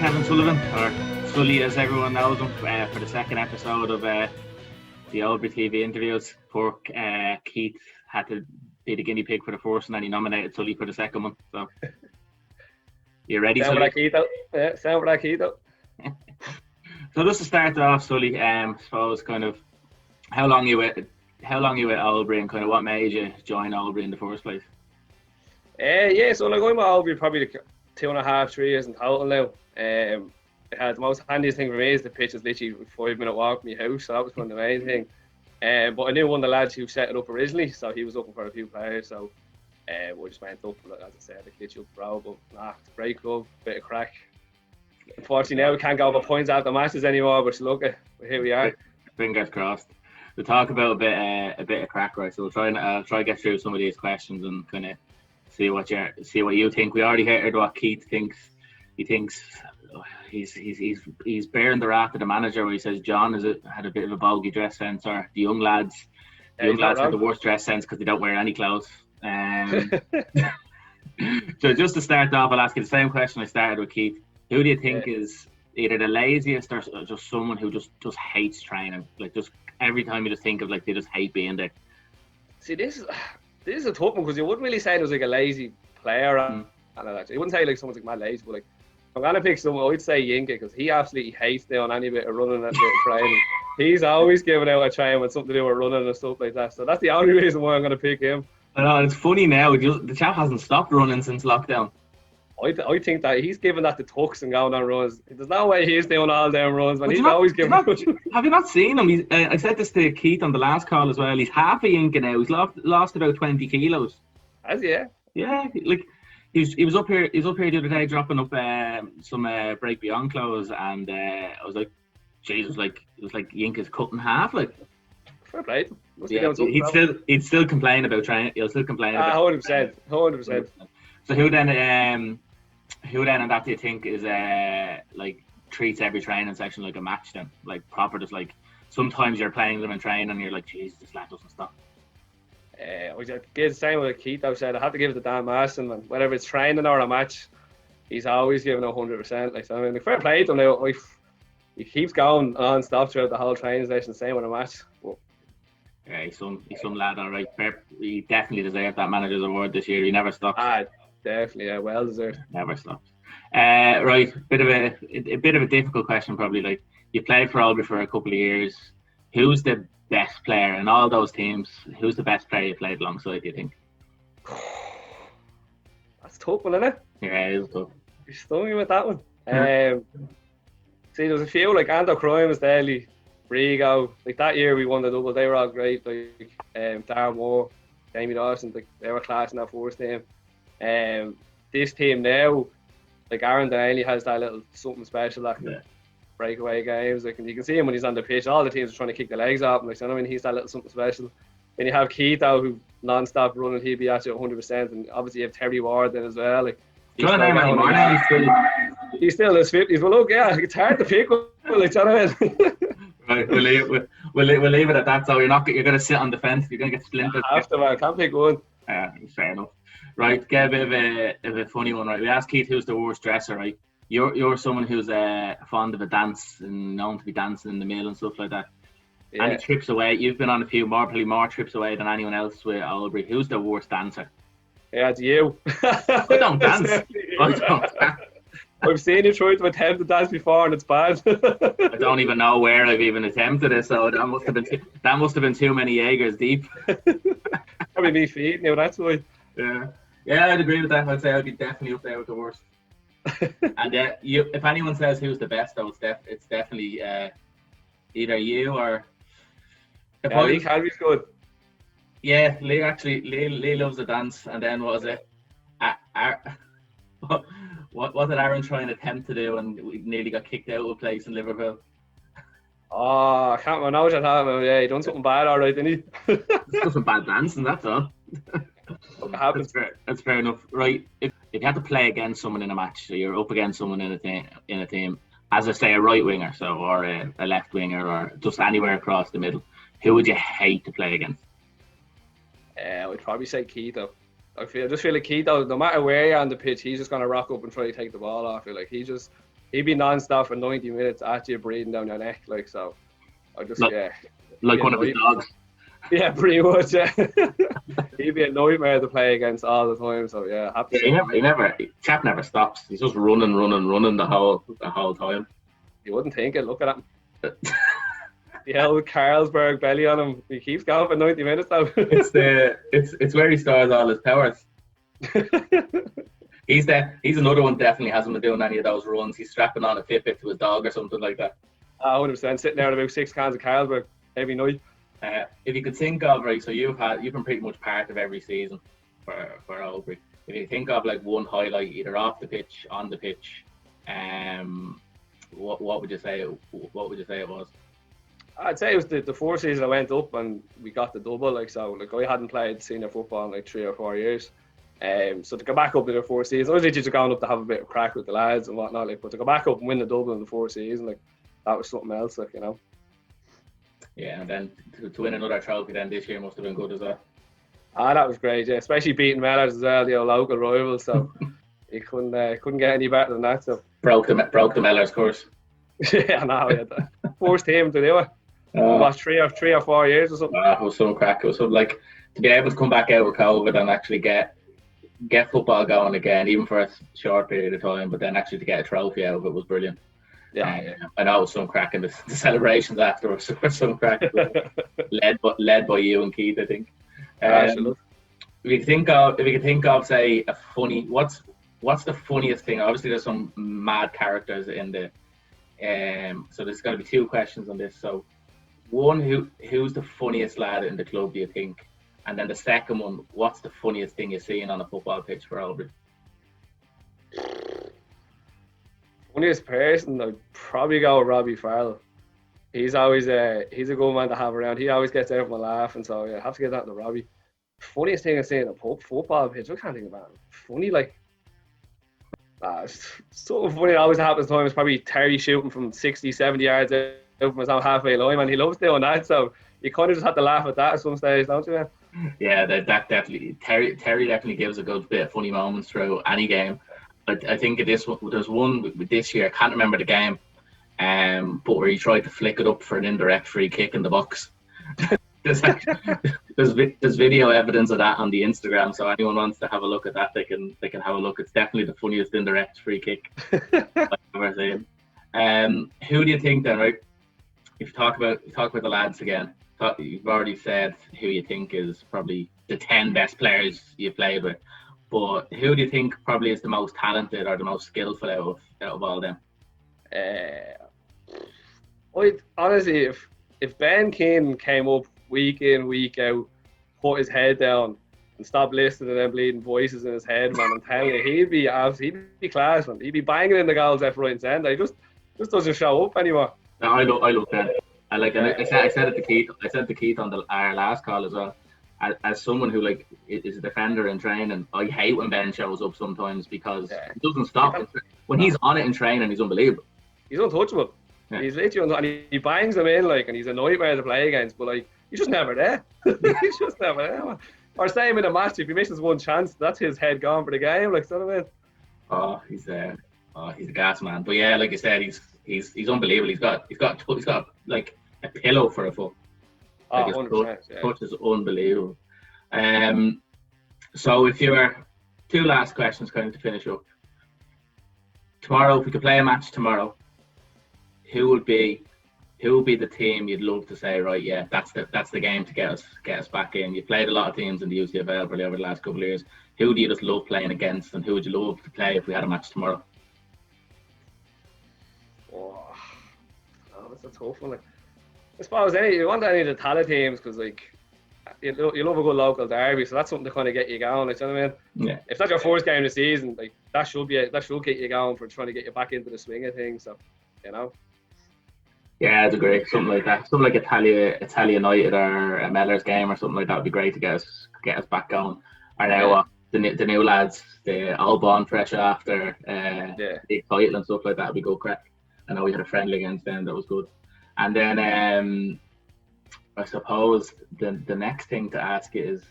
Kevin Sullivan, or Sully as everyone knows him, for the second episode of the OTV interviews. Poor Keith had to be the guinea pig for the first, and then he nominated Sully for the second one. So, you ready, Sound Sully? like Keith out. Yeah, sound like Keith out. So just to start off, Sully, I suppose kind of how long you with Albury, and kind of what made you join Albury in the first place? Yeah, so like I'm with Albury probably 2.5, 3 years in total now. The most handiest thing for me is the pitch is literally a 5-minute walk from my house, so that was kind of the main thing. But I knew one of the lads who set it up originally, so he was looking for a few players. So we just went up, as I said, the kitchen up bro, but it's a great club, bit of crack. Unfortunately, now we can't go over points after matches anymore, but look, here we are. Fingers crossed. We'll talk about a bit of crack, right? So we'll try to get through some of these questions and kind of see what you think. We already heard what Keith thinks. He thinks he's bearing the wrath of the manager, where he says John had a bit of a bogey dress sense, or the young lads had the worst dress sense because they don't wear any clothes. So just to start off, I'll ask you the same question I started with Keith. Who do you think is either the laziest or just someone who just hates training? Like, just every time you just think of, like, they just hate being there. See, this is a tough one, because you wouldn't really say there's like a lazy player. And you wouldn't say like someone's like mad lazy, but like, I'm gonna pick someone. I'd say Yinka, because he absolutely hates doing any bit of running and bit of training. He's always giving out a train with something to do with running and stuff like that. So that's the only reason why I'm gonna pick him. I know, it's funny now. The chap hasn't stopped running since lockdown. I think that he's giving that to tucks and going on runs. There's no way he's doing all them runs, man. But he's always giving. Have you not seen him? I said this to Keith on the last call as well. He's half a Yinka now. He's lost about 20 kilos. Has he? Yeah, like he was up here. He was up here the other day dropping up some break beyond clothes, and I was like, Jesus, like it was like Yinka's cut in half, like. Fair play. Yeah, he'd still complain about training. He'll still complain about. 100%. So who then and that do you think is like treats every training section like a match then? Like proper, just like sometimes you're playing them in training and you're like, Jesus, this lad doesn't stop. I get the same with Keith. I said I have to give it to Dan Marston, man. Whether it's training or a match, he's always giving 100%. Like, so, I mean, the fair play to him now. He keeps going non-stop throughout the whole training session. Same with a match. But, yeah, he's some lad, all right. He definitely deserved that manager's award this year. He never stopped. Definitely, yeah, well deserved. Never stopped. Right, bit of a difficult question probably. Like, you played for Albury for a couple of years. Who's the best player in all those teams? Who's the best player you played alongside, do you think? That's a tough one, isn't it? Yeah, it is tough. You stung me with that one. See, there's a few, like Ando Crime was Daly, Rigo. Like that year we won the double. They were all great. Like Darren Moore, Jamie Dawson, like, they were class in that first team. This team now, like Aaron Daly has that little something special that can break away games. Like, and you can see him when he's on the pitch. All the teams are trying to kick the legs off him. Like, so, I mean, he's that little something special. Then you have Keith out, who non-stop running. He'd be at you 100%. And obviously you have Terry Ward then as well. Like, he's still in his 50s. But look, yeah, it's hard to pick one. Like, you know what I mean? Right, we'll leave it at that. So you're going to sit on the fence. You're going to get splintered. I can't pick one. Fair enough. Right, get a bit of a funny one, right? We asked Keith who's the worst dresser, right? You're someone who's fond of a dance and known to be dancing in the mill and stuff like that. Yeah. Any trips away? You've been on a few probably more trips away than anyone else with Albury. Who's the worst dancer? Yeah, it's you. I don't dance. I've seen you try to attempt to dance before and it's bad. I don't even know where I've even attempted it, so that must have been too many Jaegers deep. Probably me feeding you, that's why. Yeah, I'd agree with that. I'd say I'd be definitely up there with the worst. And if anyone says who's the best, though, it's definitely either you or. Lee Calvy's good. Yeah, Lee loves the dance, and then what was it? What did Aaron try and attempt to do, and we nearly got kicked out of a place in Liverpool? Oh, I can't remember what you're talking about. Yeah, he done something bad, all right, didn't he? It's some bad dancing, that's all. That's fair enough. Right, if you had to play against someone in a match, so you're up against someone in a team, as I say, a right winger, or a left winger, or just anywhere across the middle, who would you hate to play against? I would probably say Keito. I just feel like Keito, no matter where you're on the pitch, he's just going to rock up and try to take the ball off you. Like, he'd be non-stop for 90 minutes at you, breathing down your neck, like, so. I just, like one of his dogs. Yeah, pretty much, yeah. He'd be a nightmare to play against all the time, so yeah, happy. Chap never stops. He's just running the whole time. You wouldn't think it, look at him. The old Carlsberg belly on him. He keeps going for 90 minutes though. It's where he stores all his powers. He's another one definitely hasn't been doing any of those runs. He's strapping on a Fitbit to his dog or something like that. 100%, sitting there with about 6 cans of Carlsberg every night. If you could think of, right, so you've been pretty much part of every season for Albury. If you think of like one highlight, either off the pitch, on the pitch, what would you say? What would you say it was? I'd say it was the 4 season I went up and we got the double. Like, so, like, I hadn't played senior football in like 3 or 4 years. So to go back up in the 4 season, obviously just going up to have a bit of crack with the lads and whatnot. Like, but to go back up and win the double in the 4 season, like, that was something else. Like, you know. Yeah, and then to win another trophy then this year must have been good as well. That was great. Yeah, especially beating Mellors as well, the old local rivals. So you couldn't get any better than that. So broke the Mellors course. Yeah, I know. Yeah, forced him to do it. Last 3 or 4 years or something. It was some crack. It was something like to be able to come back out with COVID and actually get football going again, even for a short period of time, but then actually to get a trophy out of it was brilliant. Yeah. I know it was some crack in the celebrations afterwards. Were some crack, led by you and Keith, I think. If you could think of say a funny, what's the funniest thing? Obviously, there's some mad characters in the. So there's got to be 2 questions on this. So, one, who's the funniest lad in the club, do you think? And then the second one, what's the funniest thing you're seeing on a football pitch for Albury? Funniest person, I'd probably go with Robbie Farrell. He's always he's a good man to have around. He always gets everyone laughing, so yeah, I have to get that to Robbie. Funniest thing I've seen on a football pitch, I can't think about it. Funny, like, something funny that always happens to him is probably Terry shooting from 60, 70 yards out from his own halfway line, man. He loves doing that, so you kind of just have to laugh at that at some stage, don't you, man? Yeah, that definitely. Terry definitely gives a good bit of funny moments through any game. I think there's one this year, I can't remember the game, but where he tried to flick it up for an indirect free kick in the box. there's video evidence of that on the Instagram, so anyone wants to have a look at that, they can have a look. It's definitely the funniest indirect free kick I've ever seen. Who do you think then, right? If you talk about the lads again, you've already said who you think is probably the 10 best players you've played with. But who do you think probably is the most talented or the most skillful out of all of them? Honestly, if Ben Keane came up week in, week out, put his head down and stopped listening to them bleeding voices in his head, man, I'm telling you, he'd be class, man. He'd be banging in the goals left, right and centre. He just doesn't show up anymore. No, I look Ben. I said it to Keith. I said to Keith on our last call as well. As someone who like is a defender in training, I hate when Ben shows up sometimes because he doesn't stop. When he's on it in training, he's unbelievable. He's untouchable. Yeah. He's literally and he bangs them in like, and he's a nightmare to play against. But like, he's just never there. He's just never there. Or same in a match, if he misses one chance, that's his head gone for the game. Like, sort of it. Oh, he's a gas man. But yeah, like you said, he's unbelievable. He's got like a pillow for a foot. Like 100%, touch is unbelievable. So if you were 2 last questions kind of to finish up. Tomorrow, if we could play a match tomorrow, who would be the team you'd love to say, right, yeah, that's the game to get us back in? You've played a lot of teams in the UCFL over the last couple of years. Who do you just love playing against, and who would you love to play if we had a match tomorrow? Oh, that's a tough one. Like, I suppose you want any of the Tala teams because like you love a good local derby, so that's something to kind of get you going. Like, you know what I mean? Yeah. If that's your first game of the season, like that should get you going for trying to get you back into the swing of things. So, you know. Yeah, I'd agree. Something like that. Something like Italia United or a Mellors game or something like that would be great to get us back going. Or now the new lads, they all born fresh after big title and stuff like that would be good crack. I know we had a friendly against them that was good. And then I suppose the next thing to ask is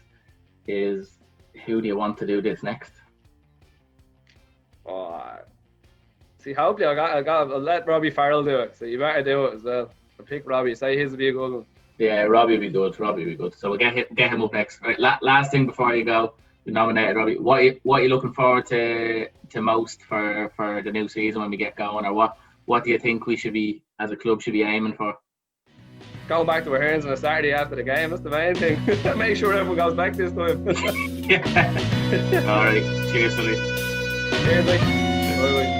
who do you want to do this next? Oh, See, hopefully I'll let Robbie Farrell do it. So you better do it as well. I'll pick Robbie. Say his will be a good one. Yeah, Robbie will be good. Robbie will be good. So we'll get him up next. Right, last thing before you go, you nominated Robbie. What are you looking forward to most for the new season when we get going, or what do you think we should be as a club should be aiming for? Going back to our hands on a Saturday after the game. That's the main thing. Make sure everyone goes back this time. Yeah. All right. Cheers, Sully. Cheers, mate. Bye.